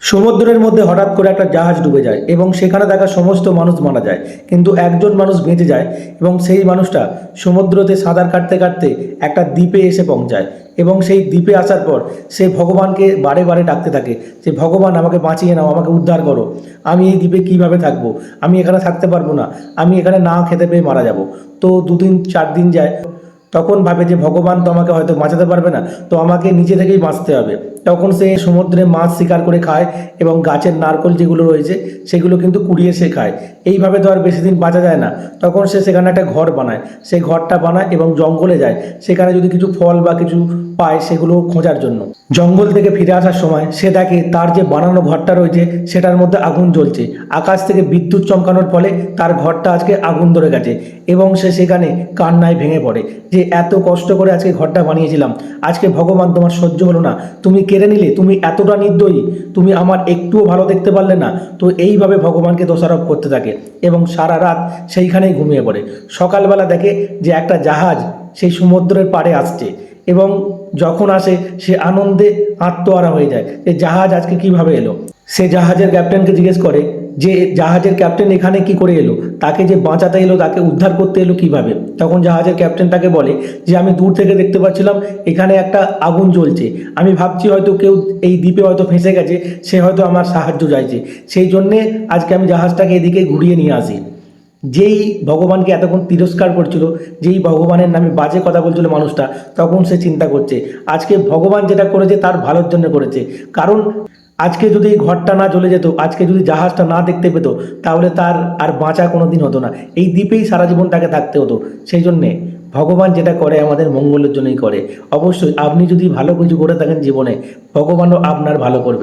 সমুদ্রের মধ্যে হঠাৎ করে একটা জাহাজ ডুবে যায় এবং সেখানে থাকা সমস্ত মানুষ মারা যায়, কিন্তু একজন মানুষ বেঁচে যায় এবং সেই মানুষটা সমুদ্রতে সাঁতার কাটতে কাটতে একটা দ্বীপে এসে পৌঁছায়। এবং সেই দ্বীপে আসার পর সে ভগবানকে বারে বারে ডাকতে থাকে যে ভগবান আমাকে বাঁচিয়ে নাও, আমাকে উদ্ধার করো, আমি এই দ্বীপে কিভাবে থাকবো, আমি এখানে থাকতে পারবো না, আমি এখানে না খেতে পেয়ে মারা যাব। তো 2 দিন 4 দিন যায়, তখন ভাবে যে ভগবান তো আমাকে হয়তো বাঁচাতে পারবে না, তো আমাকে নিজে থেকেই বাঁচতে হবে। তখন সে সমুদ্রে মাছ শিকার করে খায় এবং গাছের নারকল যেগুলো রয়েছে সেগুলো কিন্তু কুড়িয়ে সে খায়। এইভাবে তো আর বেশি দিন বাঁচা যায় না। তখন সে সেখানে একটা ঘর বানায়, সেই ঘরটা বানায় এবং জঙ্গলে যায়, সেখানে যদি কিছু ফল বা কিছু পায় সেগুলো খোঁজার জন্য। জঙ্গল থেকে ফিরে আসার সময় সে দেখে তার যে বানানো ঘরটা রয়েছে সেটার মধ্যে আগুন জ্বলছে। আকাশ থেকে বিদ্যুৎ চমকানোর ফলে তার ঘরটা আজকে আগুন ধরে গেছে এবং সে সেখানে কান্নায় ভেঙে পড়ে যে এত কষ্ট করে আজকে ঘরটা বানিয়েছিলাম, আজকে ভগবান তোমার সহ্য হলো না, তুমি কেড়ে নিলে, তুমি এতটা নির্দয়ী, তুমি আমার একটুও ভালো দেখতে পারলে না। তো এইভাবে ভগবানকে দোষারোপ করতে থাকে এবং সারা রাত সেইখানেই ঘুমিয়ে পড়ে। সকালবেলা দেখে যে একটা জাহাজ সেই সমুদ্রের পাড়ে আসছে এবং যখন আসে সে আনন্দে আত্মহারা হয়ে যায় যে জাহাজ আজকে কিভাবে এলো। সে জাহাজের ক্যাপ্টেনকে জিজ্ঞেস করে যে জাহাজের ক্যাপ্টেন এখানে কি করে এলো, তাকে যে বাঁচাতে এলো, তাকে উদ্ধার করতে এলো কিভাবে। তখন জাহাজের ক্যাপ্টেন তাকে বলে যে আমি দূর থেকে দেখতে পাচ্ছিলাম এখানে একটা আগুন জ্বলছে, আমি ভাবছি হয়তো কেউ এই দ্বীপে হয়তো ফেঁসে গেছে, সে হয়তো আমার সাহায্য চাইছে, সেই জন্যে আজকে আমি জাহাজটাকে এদিকে ঘুরিয়ে নিয়ে আসি। যেই ভগবানকে এতক্ষণ তিরস্কার করছিল, যেই ভগবানের নামে বাজে কথা বলছিল মানুষটা, তখন সে চিন্তা করছে আজকে ভগবান যেটা করেছে তার ভালোর জন্য করেছে। কারণ আজকে যদি এই ঘরটা না চলে যেত, আজকে যদি জাহাজটা না দেখতে পেত, তাহলে তার আর বাঁচা কোনো দিন হতো না, এই দ্বীপেই সারা জীবন তাকে থাকতে হতো। সেই জন্যে ভগবান যেটা করে আমাদের মঙ্গলের জন্যই করে। অবশ্যই আপনি যদি ভালো কিছু করে থাকেন জীবনে, ভগবানও আপনার ভালো করবে।